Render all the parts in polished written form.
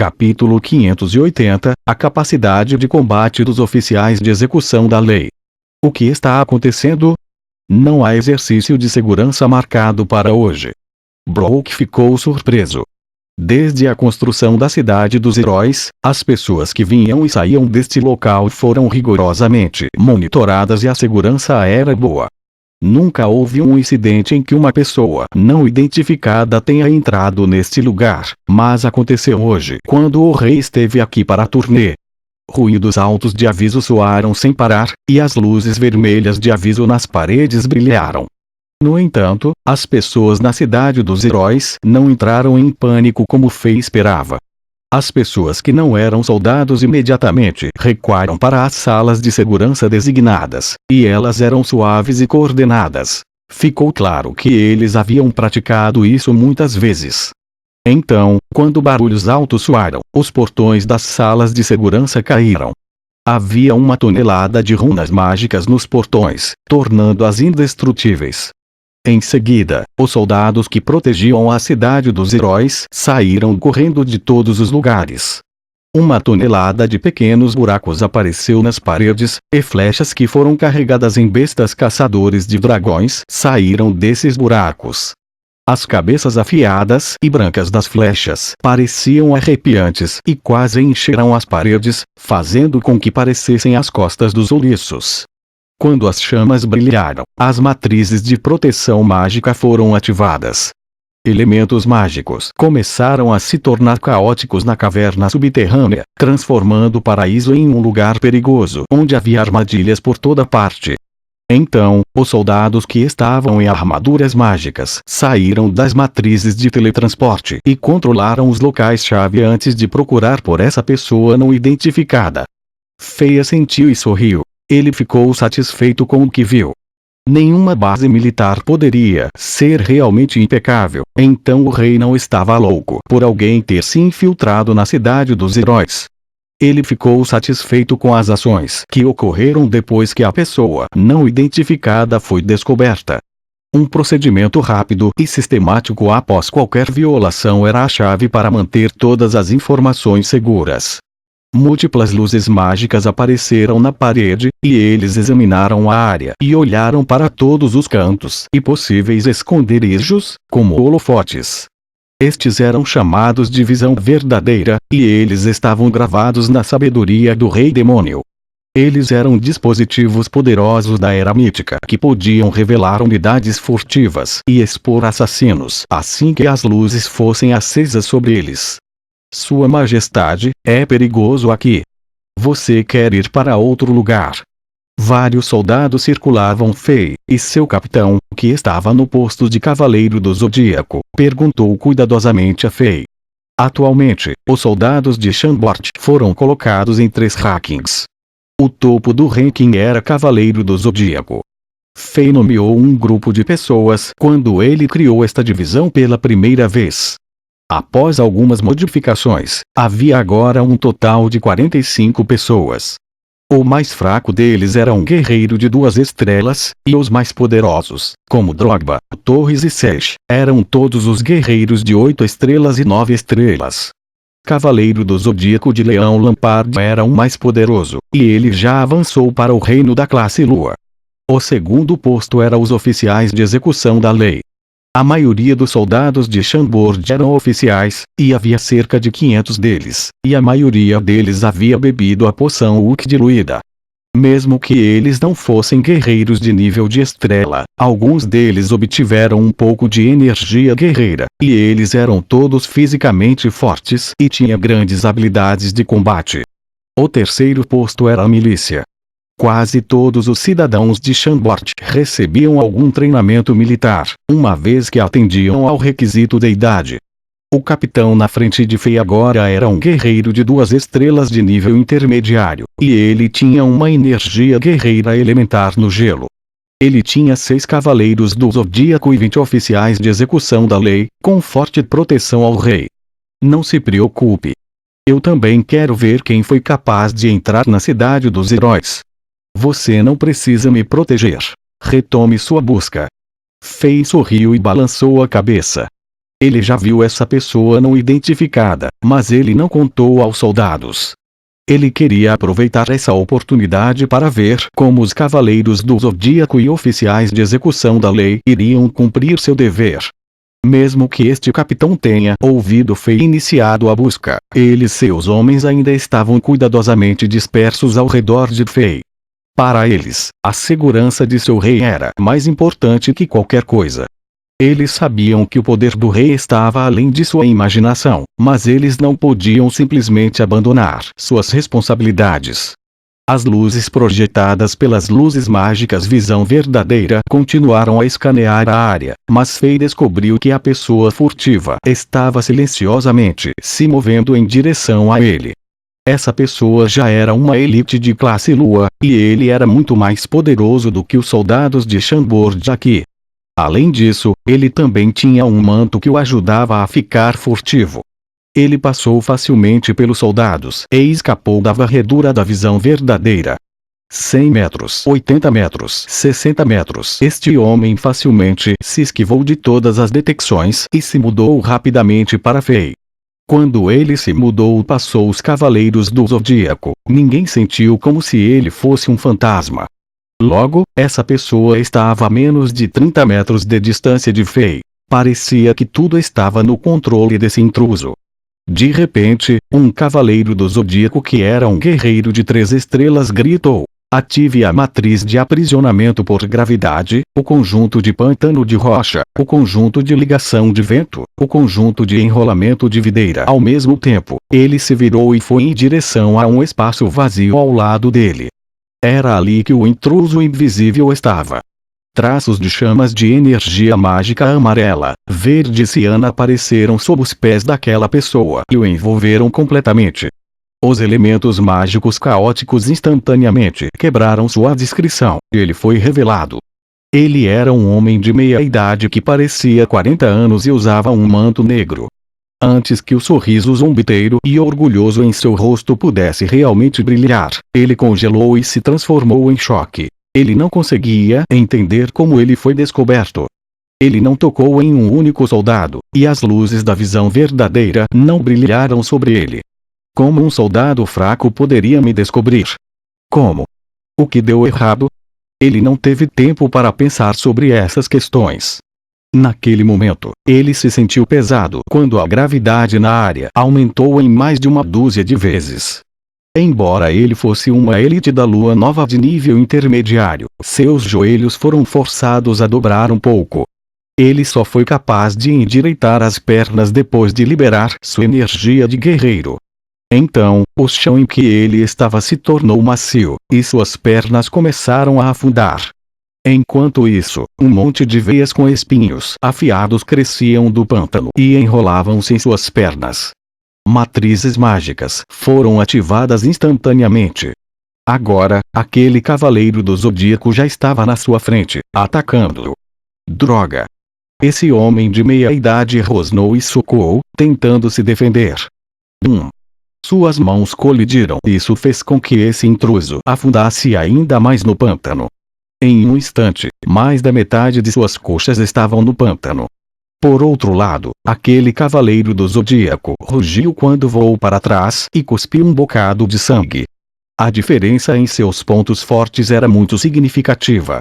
Capítulo 580 – A capacidade de combate dos oficiais de execução da lei. O que está acontecendo? Não há exercício de segurança marcado para hoje. Brook ficou surpreso. Desde a construção da Cidade dos Heróis, as pessoas que vinham e saíam deste local foram rigorosamente monitoradas e a segurança era boa. Nunca houve um incidente em que uma pessoa não identificada tenha entrado neste lugar, mas aconteceu hoje quando o rei esteve aqui para a turnê. Ruídos altos de aviso soaram sem parar, e as luzes vermelhas de aviso nas paredes brilharam. No entanto, as pessoas na Cidade dos Heróis não entraram em pânico como Fei esperava. As pessoas que não eram soldados imediatamente recuaram para as salas de segurança designadas, e elas eram suaves e coordenadas. Ficou claro que eles haviam praticado isso muitas vezes. Então, quando barulhos altos soaram, os portões das salas de segurança caíram. Havia 1 tonelada de runas mágicas nos portões, tornando-as indestrutíveis. Em seguida, os soldados que protegiam a Cidade dos Heróis saíram correndo de todos os lugares. 1 tonelada de pequenos buracos apareceu nas paredes, e flechas que foram carregadas em bestas caçadores de dragões saíram desses buracos. As cabeças afiadas e brancas das flechas pareciam arrepiantes e quase encheram as paredes, fazendo com que parecessem as costas dos ouriços. Quando as chamas brilharam, as matrizes de proteção mágica foram ativadas. Elementos mágicos começaram a se tornar caóticos na caverna subterrânea, transformando o paraíso em um lugar perigoso onde havia armadilhas por toda parte. Então, os soldados que estavam em armaduras mágicas saíram das matrizes de teletransporte e controlaram os locais-chave antes de procurar por essa pessoa não identificada. Fei assentiu e sorriu. Ele ficou satisfeito com o que viu. Nenhuma base militar poderia ser realmente impecável, então o rei não estava louco por alguém ter se infiltrado na Cidade dos Heróis. Ele ficou satisfeito com as ações que ocorreram depois que a pessoa não identificada foi descoberta. Um procedimento rápido e sistemático após qualquer violação era a chave para manter todas as informações seguras. Múltiplas luzes mágicas apareceram na parede, e eles examinaram a área e olharam para todos os cantos e possíveis esconderijos, como holofotes. Estes eram chamados de visão verdadeira, e eles estavam gravados na sabedoria do Rei Demônio. Eles eram dispositivos poderosos da Era Mítica que podiam revelar unidades furtivas e expor assassinos assim que as luzes fossem acesas sobre eles. Sua Majestade, é perigoso aqui. Você quer ir para outro lugar? Vários soldados circulavam Fei, e seu capitão, que estava no posto de Cavaleiro do Zodíaco, perguntou cuidadosamente a Fei. Atualmente, os soldados de Chambord foram colocados em 3 rankings. O topo do ranking era Cavaleiro do Zodíaco. Fei nomeou um grupo de pessoas quando ele criou esta divisão pela primeira vez. Após algumas modificações, havia agora um total de 45 pessoas. O mais fraco deles era um guerreiro de 2 estrelas, e os mais poderosos, como Drogba, Torres e Sesh, eram todos os guerreiros de 8 estrelas e 9 estrelas. Cavaleiro do Zodíaco de Leão Lampard era o mais poderoso, e ele já avançou para o reino da classe Lua. O segundo posto era os oficiais de execução da lei. A maioria dos soldados de Chambord eram oficiais, e havia cerca de 500 deles, e a maioria deles havia bebido a poção Uki diluída. Mesmo que eles não fossem guerreiros de nível de estrela, alguns deles obtiveram um pouco de energia guerreira, e eles eram todos fisicamente fortes e tinham grandes habilidades de combate. O terceiro posto era a milícia. Quase todos os cidadãos de Chambord recebiam algum treinamento militar, uma vez que atendiam ao requisito de idade. O capitão na frente de Fei agora era um guerreiro de 2 estrelas de nível intermediário, e ele tinha uma energia guerreira elementar no gelo. Ele tinha 6 cavaleiros do Zodíaco e 20 oficiais de execução da lei, com forte proteção ao rei. Não se preocupe. Eu também quero ver quem foi capaz de entrar na Cidade dos Heróis. Você não precisa me proteger. Retome sua busca. Fei sorriu e balançou a cabeça. Ele já viu essa pessoa não identificada, mas ele não contou aos soldados. Ele queria aproveitar essa oportunidade para ver como os cavaleiros do Zodíaco e oficiais de execução da lei iriam cumprir seu dever. Mesmo que este capitão tenha ouvido Fei iniciado a busca, ele e seus homens ainda estavam cuidadosamente dispersos ao redor de Fei. Para eles, a segurança de seu rei era mais importante que qualquer coisa. Eles sabiam que o poder do rei estava além de sua imaginação, mas eles não podiam simplesmente abandonar suas responsabilidades. As luzes projetadas pelas luzes mágicas Visão Verdadeira continuaram a escanear a área, mas Fei descobriu que a pessoa furtiva estava silenciosamente se movendo em direção a ele. Essa pessoa já era uma elite de classe Lua, e ele era muito mais poderoso do que os soldados de Chambord aqui. Além disso, ele também tinha um manto que o ajudava a ficar furtivo. Ele passou facilmente pelos soldados e escapou da varredura da Visão Verdadeira. 100 metros, 80 metros, 60 metros. Este homem facilmente se esquivou de todas as detecções e se mudou rapidamente para Fei. Quando ele se mudou, passou os cavaleiros do Zodíaco. Ninguém sentiu como se ele fosse um fantasma. Logo, essa pessoa estava a menos de 30 metros de distância de Fei. Parecia que tudo estava no controle desse intruso. De repente, um cavaleiro do Zodíaco que era um guerreiro de 3 estrelas gritou: ative a matriz de aprisionamento por gravidade, o conjunto de pântano de rocha, o conjunto de ligação de vento, o conjunto de enrolamento de videira. Ao mesmo tempo, ele se virou e foi em direção a um espaço vazio ao lado dele. Era ali que o intruso invisível estava. Traços de chamas de energia mágica amarela, verde e ciana apareceram sob os pés daquela pessoa e o envolveram completamente. Os elementos mágicos caóticos instantaneamente quebraram sua descrição, e ele foi revelado. Ele era um homem de meia-idade que parecia 40 anos e usava um manto negro. Antes que o sorriso zombeteiro e orgulhoso em seu rosto pudesse realmente brilhar, ele congelou e se transformou em choque. Ele não conseguia entender como ele foi descoberto. Ele não tocou em um único soldado, e as luzes da Visão Verdadeira não brilharam sobre ele. Como um soldado fraco poderia me descobrir? Como? O que deu errado? Ele não teve tempo para pensar sobre essas questões. Naquele momento, ele se sentiu pesado quando a gravidade na área aumentou em mais de uma dúzia de vezes. Embora ele fosse uma elite da Lua Nova de nível intermediário, seus joelhos foram forçados a dobrar um pouco. Ele só foi capaz de endireitar as pernas depois de liberar sua energia de guerreiro. Então, o chão em que ele estava se tornou macio, e suas pernas começaram a afundar. Enquanto isso, um monte de veias com espinhos afiados cresciam do pântano e enrolavam-se em suas pernas. Matrizes mágicas foram ativadas instantaneamente. Agora, aquele cavaleiro do Zodíaco já estava na sua frente, atacando-o. Droga! Esse homem de meia-idade rosnou e socou, tentando se defender. Suas mãos colidiram. Isso fez com que esse intruso afundasse ainda mais no pântano. Em um instante, mais da metade de suas coxas estavam no pântano. Por outro lado, aquele cavaleiro do Zodíaco rugiu quando voou para trás e cuspiu um bocado de sangue. A diferença em seus pontos fortes era muito significativa.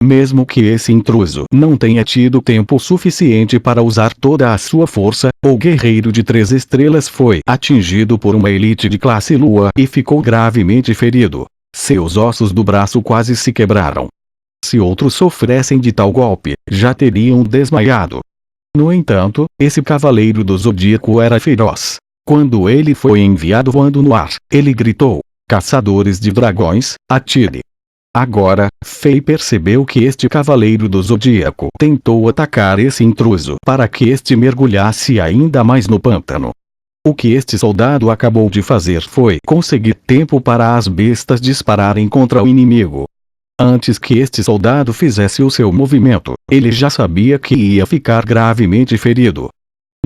Mesmo que esse intruso não tenha tido tempo suficiente para usar toda a sua força, o guerreiro de 3 estrelas foi atingido por uma elite de classe Lua e ficou gravemente ferido. Seus ossos do braço quase se quebraram. Se outros sofressem de tal golpe, já teriam desmaiado. No entanto, esse cavaleiro do Zodíaco era feroz. Quando ele foi enviado voando no ar, ele gritou: caçadores de dragões, atire! Agora, Fei percebeu que este cavaleiro do Zodíaco tentou atacar esse intruso para que este mergulhasse ainda mais no pântano. O que este soldado acabou de fazer foi conseguir tempo para as bestas dispararem contra o inimigo. Antes que este soldado fizesse o seu movimento, ele já sabia que ia ficar gravemente ferido.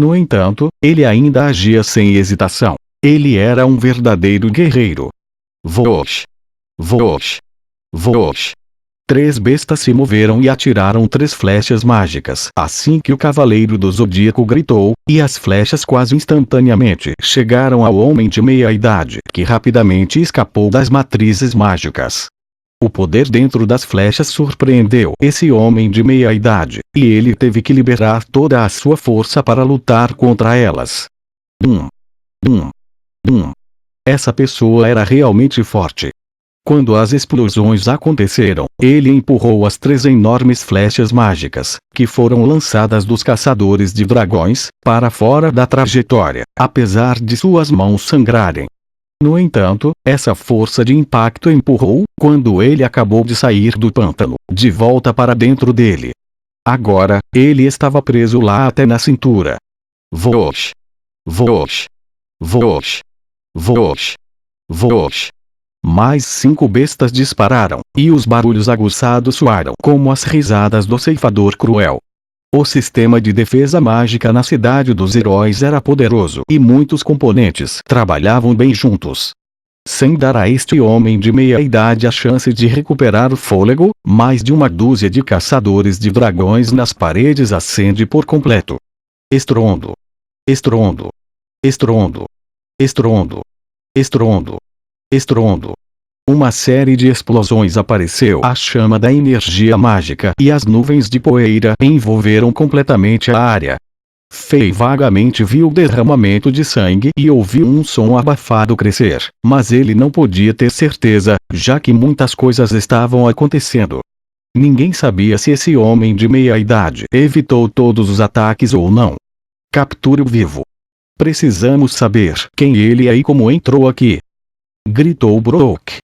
No entanto, ele ainda agia sem hesitação. Ele era um verdadeiro guerreiro. Vosh! Vosh! Vosh! 3 bestas se moveram e atiraram 3 flechas mágicas assim que o Cavaleiro do Zodíaco gritou, e as flechas quase instantaneamente chegaram ao homem de meia-idade, que rapidamente escapou das matrizes mágicas. O poder dentro das flechas surpreendeu esse homem de meia-idade, e ele teve que liberar toda a sua força para lutar contra elas. Essa pessoa era realmente forte. Quando as explosões aconteceram, ele empurrou as 3 enormes flechas mágicas, que foram lançadas dos caçadores de dragões, para fora da trajetória, apesar de suas mãos sangrarem. No entanto, essa força de impacto empurrou, quando ele acabou de sair do pântano, de volta para dentro dele. Agora, ele estava preso lá até na cintura. Vosh! Vosh! Vosh! Vosh! Vosh! Mais 5 bestas dispararam, e os barulhos aguçados soaram como as risadas do ceifador cruel. O sistema de defesa mágica na cidade dos heróis era poderoso e muitos componentes trabalhavam bem juntos. Sem dar a este homem de meia-idade a chance de recuperar o fôlego, mais de uma dúzia de caçadores de dragões nas paredes acende por completo. Estrondo! Estrondo! Estrondo! Estrondo! Estrondo! Estrondo! Uma série de explosões apareceu a chama da energia mágica e as nuvens de poeira envolveram completamente a área. Fei vagamente viu o derramamento de sangue e ouviu um som abafado crescer, mas ele não podia ter certeza, já que muitas coisas estavam acontecendo. Ninguém sabia se esse homem de meia-idade evitou todos os ataques ou não. Capture-o vivo. Precisamos saber quem ele é e como entrou aqui. Gritou Brook.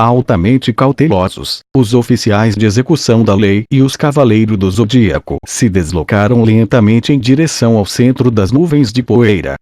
Altamente cautelosos, os oficiais de execução da lei e os Cavaleiros do Zodíaco se deslocaram lentamente em direção ao centro das nuvens de poeira.